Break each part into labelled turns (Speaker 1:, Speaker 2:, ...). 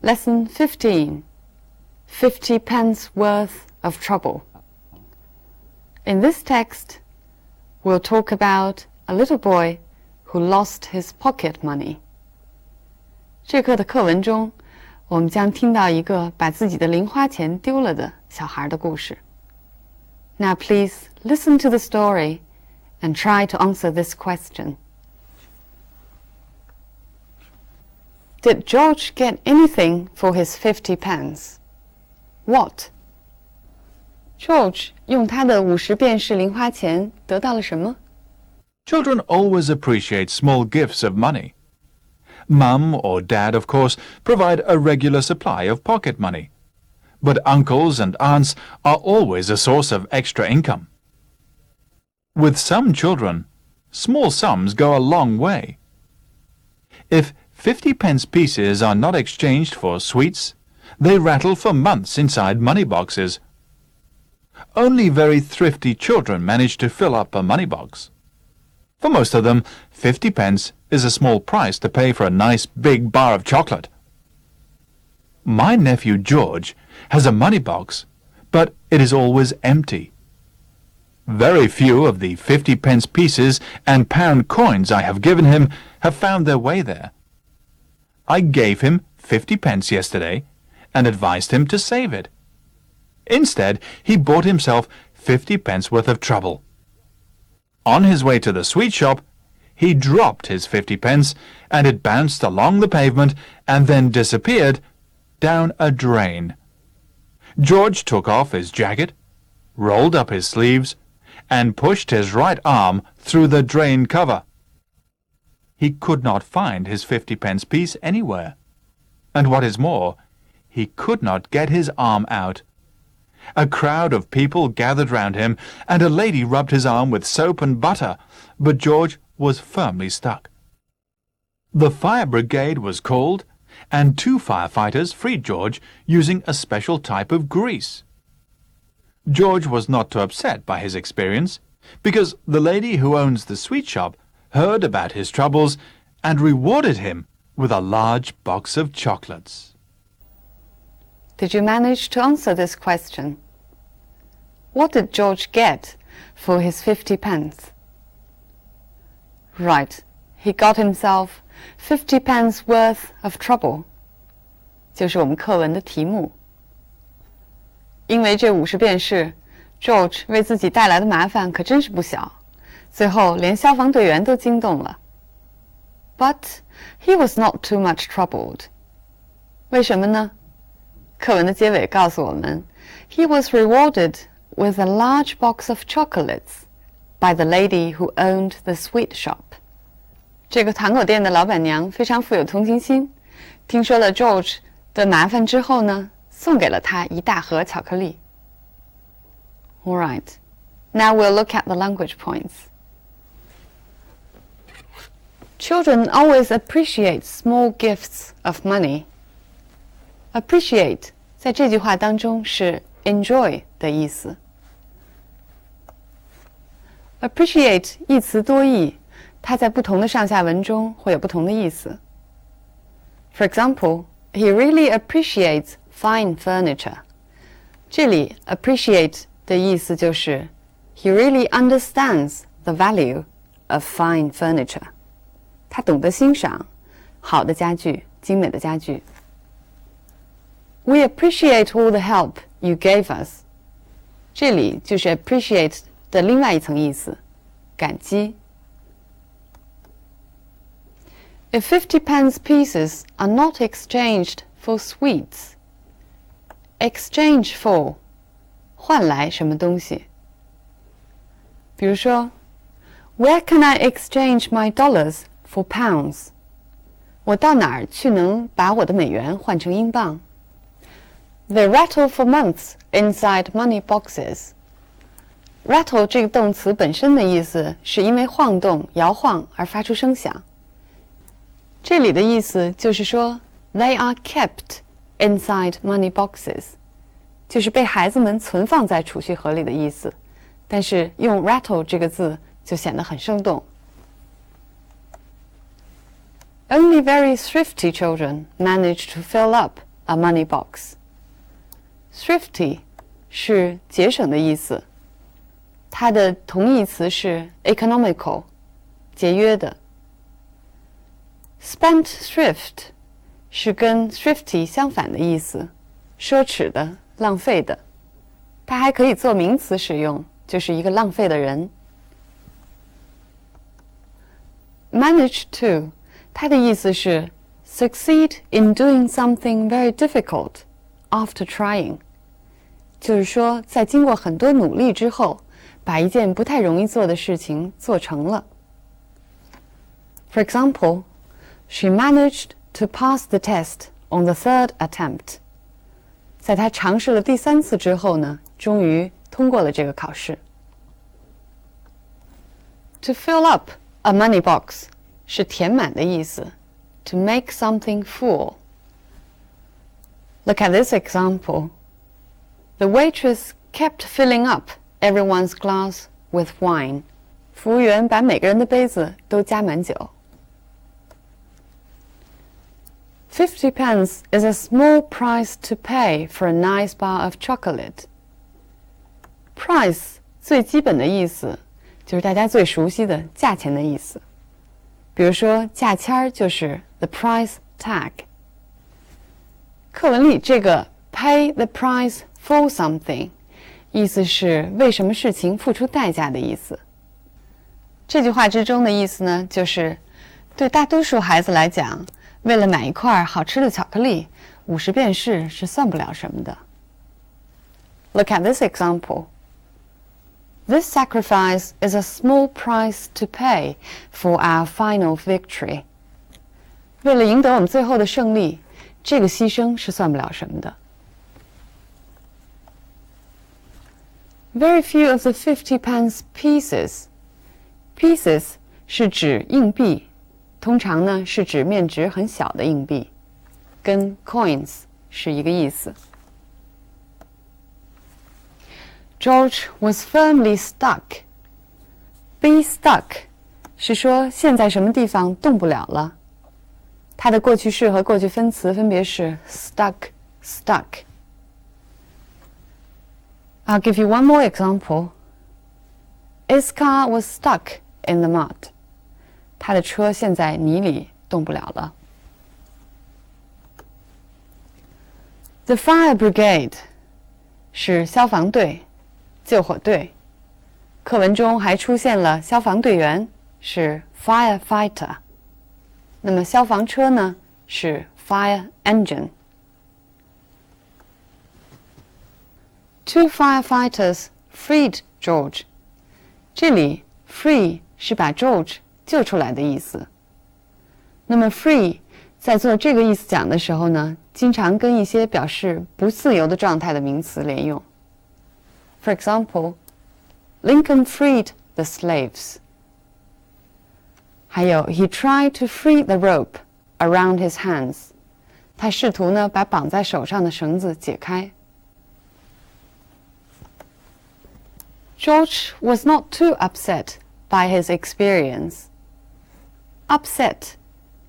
Speaker 1: Lesson 15. 50 pence worth of trouble. In this text, we'll talk about a little boy who lost his pocket money. 这课的课文中，我们将听到一个把自己的零花钱丢了的小孩的故事。Now please listen to the story and try to answer this question. Did George get anything for his 50 pence? What? George 用他的50便士零花钱得到了什么？
Speaker 2: Children always appreciate small gifts of money. Mum or Dad, of course, provide a regular supply of pocket money. But uncles and aunts are always a source of extra income. With some children, small sums go a long way. If 50 pence pieces are not exchanged for sweets, they rattle for months inside money boxes. Only very thrifty children manage to fill up a money box. For most of them, 50 pence is a small price to pay for a nice big bar of chocolate. My nephew George has a money box, but it is always empty. Very few of the 50 pence pieces and pound coins I have given him have found their way there. I gave him 50 pence yesterday and advised him to save it. Instead, he bought himself 50 pence worth of trouble. On his way to the sweet shop, he dropped his 50 pence and it bounced along the pavement and then disappeared down a drain. George took off his jacket, rolled up his sleeves, and pushed his right arm through the drain cover. He could not find his 50 pence piece anywhere. And what is more, he could not get his arm out. A crowd of people gathered round him, and a lady rubbed his arm with soap and butter, but George was firmly stuck. The fire brigade was called, and 2 firefighters freed George using a special type of grease. George was not too upset by his experience, because the lady who owns the sweet shop heard about his troubles and rewarded him with a large box of chocolates.
Speaker 1: Did you manage to answer this question? What did George get for his 50 pence? Right, he got himself 50 pence worth of trouble. 就是我们课文的题目。因为这50便士 ，George 为自己带来的麻烦可真是不小，最后连消防队员都惊动了。But he was not too much troubled. 为什么呢？课文的结尾告诉我们 ，He was rewarded with a large box of chocolates by the lady who owned the sweet shop. 这个糖果店的老板娘非常富有同情心，听说了 George 的麻烦之后呢，送给了他一大盒巧克力。All right, now we'll look at the language points. Children always appreciate small gifts of money. Appreciate 在这句话当中是 enjoy 的意思。Appreciate 一词多义，它在不同的上下文中会有不同的意思。For example, he really appreciates fine furniture. 这里 appreciate 的意思就是 he really understands the value of fine furniture. 他懂得欣赏好的家具，精美的家具。We appreciate all the help you gave us. 这里就是 appreciate 的另外一层意思，感激。If 50 pence pieces are not exchanged for sweets, exchange for 换来什么东西？比如说 ，Where can I exchange my dollars for pounds? 我到哪儿去能把我的美元换成英镑？ They rattle for months inside money boxes. Rattle 这个动词本身的意思是因为晃动、摇晃而发出声响。这里的意思就是说 ，They are kept inside money boxes， 就是被孩子们存放在储蓄盒里的意思。但是用 rattle 这个字就显得很生动。Only very thrifty children manage to fill up a money box. Thrifty 是节省的意思，它的同义词是 economical， 节约的。Spendthrift 是跟 thrifty 相反的意思，奢侈的、浪费的。它还可以做名词使用，就是一个浪费的人。Manage to 它的意思是 succeed in doing something very difficult after trying， 就是说在经过很多努力之后，把一件不太容易做的事情做成了。For example, she managed to pass the test on the third attempt. 在她尝试了第3次之后呢，终于通过了这个考试。To fill up a money box 是填满的意思。To make something full. Look at this example. The waitress kept filling up everyone's glass with wine. 服务员把每个人的杯子都加满酒。50 pence is a small price to pay for a nice bar of chocolate. Price 最基本的意思就是大家最熟悉的价钱的意思。比如说价签就是 the price tag。课文里这个 pay the price for something 意思是为什么事情付出代价的意思。这句话之中的意思呢，就是对大多数孩子来讲，为了买一块好吃的巧克力，50便士是算不了什么的。Look at this example. This sacrifice is a small price to pay for our final victory. 为了赢得我们最后的胜利，这个牺牲是算不了什么的。Very few of the 50 pence pieces. Pieces 是指硬币，通常呢是指面值很小的硬币，跟 coins 是一个意思。George was firmly stuck. Be stuck 是说现在什么地方动不了了。它的过去式和过去分词分别是 stuck, stuck. I'll give you one more example. His car was stuck in the mud. 他的车陷在泥里动不了了。The fire brigade 是消防队、救火队。课文中还出现了消防队员，是 firefighter。那么消防车呢，是 fire engine。Two firefighters freed George. 这里 free 是把 George 救出来的意思。那么 free 在做这个意思讲的时候呢，经常跟一些表示不自由的状态的名词连用。For example, Lincoln freed the slaves. 还有 he tried to free the rope around his hands. 他试图呢把绑在手上的绳子解开。George was not too upset by his experience. Upset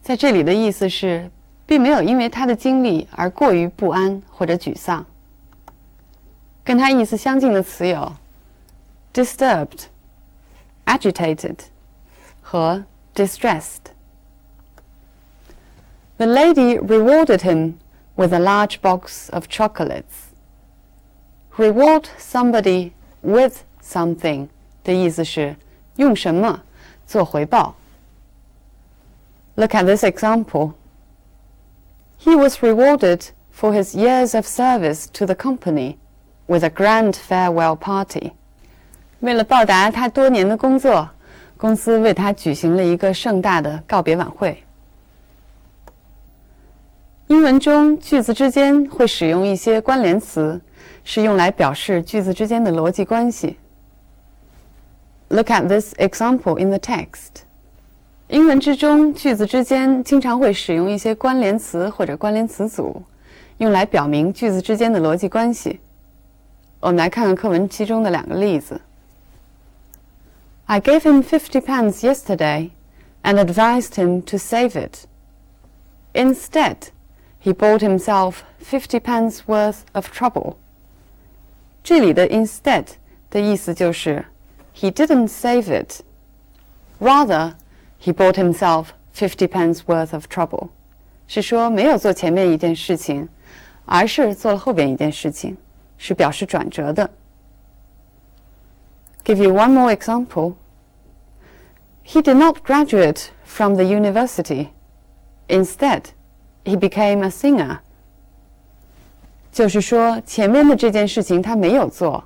Speaker 1: 在这里的意思是并没有因为他的经历而过于不安或者沮丧。跟他意思相近的词有 disturbed, agitated 和 distressed. The lady rewarded him with a large box of chocolates. Reward somebody with something 的意思是用什么做回报。Look at this example. He was rewarded for his years of service to the company with a grand farewell party. 为了报答他多年的工作，公司为他举行了一个盛大的告别晚会。英文中句子之间会使用一些关联词，是用来表示句子之间的逻辑关系。Look at this example in the text. 英文之中，句子之间经常会使用一些关联词或者关联词组，用来表明句子之间的逻辑关系。我们来看看课文其中的2个例子。I gave him 50 pence yesterday and advised him to save it. Instead, he bought himself 50 pence worth of trouble. 这里的 instead 的意思就是 he didn't save it. Rather, he bought himself 50 pence worth of trouble. 是说没有做前面一件事情，而是做了后边一件事情，是表示转折的。Give you one more example. He did not graduate from the university. Instead, he became a singer. 就是说前面的这件事情他没有做，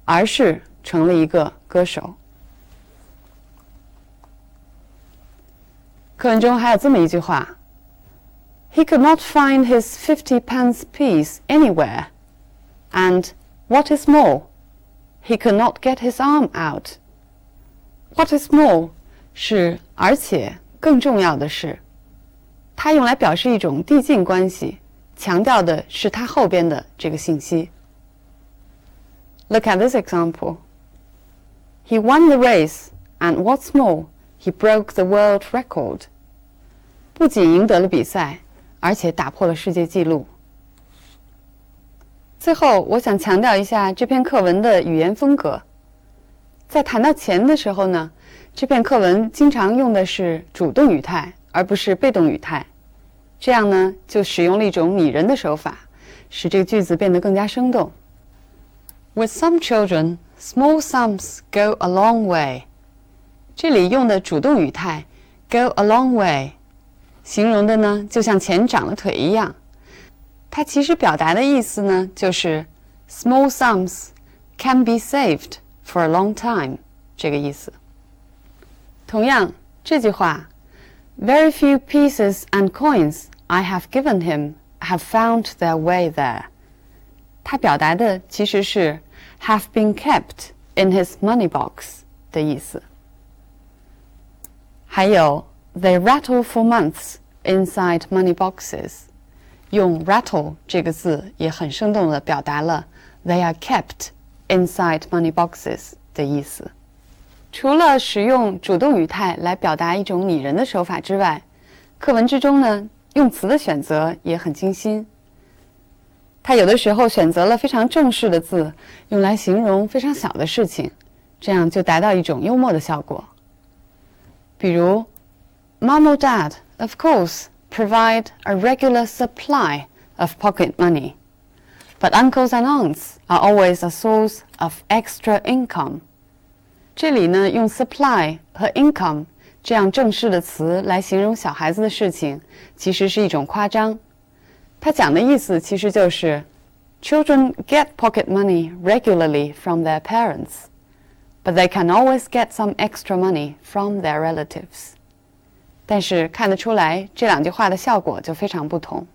Speaker 1: 而是成了一个歌手。课文中还有这么一句话 He could not find his 50 pence piece anywhere, and, what is more, he could not get his arm out. What is more 是而且更重要的是，它用来表示一种递进关系，强调的是它后边的这个信息。Look at this example. He won the race, and what's more, he broke the world record. 不仅赢得了比赛，而且打破了世界纪录。最后，我想强调一下这篇课文的语言风格。在谈到钱的时候呢，这篇课文经常用的是主动语态，而不是被动语态。这样呢，就使用了一种拟人的手法，使这个句子变得更加生动。With some children, small sums go a long way. 这里用的主动语态 go a long way， 形容的呢就像钱长了腿一样。它其实表达的意思呢，就是 small sums can be saved for a long time 这个意思。同样，这句话 Very few pieces and coins I have given him have found their way there. 它表达的其实是 have been kept in his money box 的意思。还有 They rattle for months inside money boxes. 用 rattle 这个字也很生动地表达了 They are kept inside money boxes 的意思。除了使用主动语态来表达一种拟人的手法之外，课文之中呢，用词的选择也很精心。他有的时候选择了非常正式的字，用来形容非常小的事情，这样就达到一种幽默的效果。比如 Mom or Dad, of course, provide a regular supply of pocket money, but uncles and aunts are always a source of extra income. 这里呢，用 supply 和 income 这样正式的词来形容小孩子的事情，其实是一种夸张。它讲的意思其实就是 Children get pocket money regularly from their parents, but they can always get some extra money from their relatives. 但是看得出来，这两句话的效果就非常不同。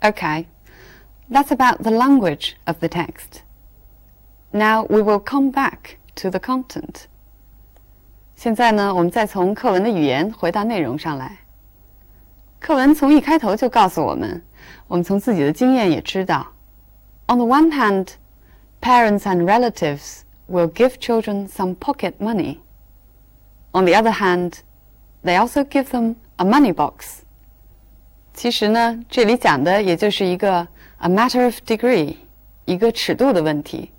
Speaker 1: Okay, that's about the language of the text. Now we will come back to the content. 现在呢，我们再从课文的语言回到内容上来。课文从一开头就告诉我们，我们从自己的经验也知道 On the one hand, parents and relatives will give children some pocket money. On the other hand, they also give them a money box. 其实呢，这里讲的也就是一个 a matter of degree, 一个尺度的问题。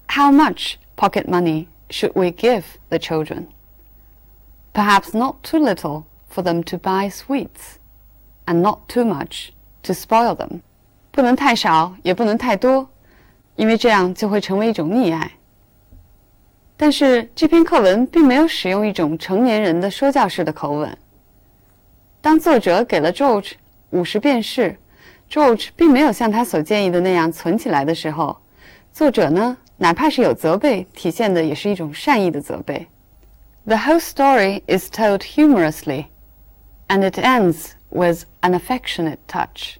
Speaker 1: How much pocket money should we give the children? Perhaps not too little for them to buy sweets, and not too much to spoil them. 不能太少，也不能太多，因为这样就会成为一种溺爱。但是这篇课文并没有使用一种成年人的说教式的口吻。当作者给了 George 50便士 ，George 并没有像他所建议的那样存起来的时候，作者呢，哪怕是有责备，体现的也是一种善意的责备。The whole story is told humorously, and it ends with an affectionate touch.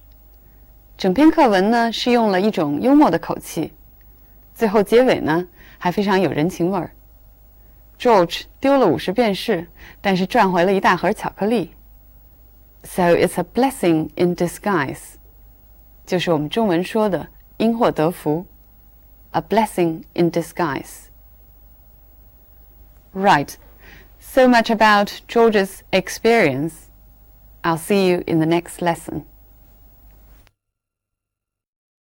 Speaker 1: 整篇课文呢是用了一种幽默的口气，最后结尾呢还非常有人情味儿。George 丢了50便士，但是赚回了一大盒巧克力。So it's a blessing in disguise. 就是我们中文说的因祸得福。A blessing in disguise. Right. So much about George's experience. I'll see you in the next lesson.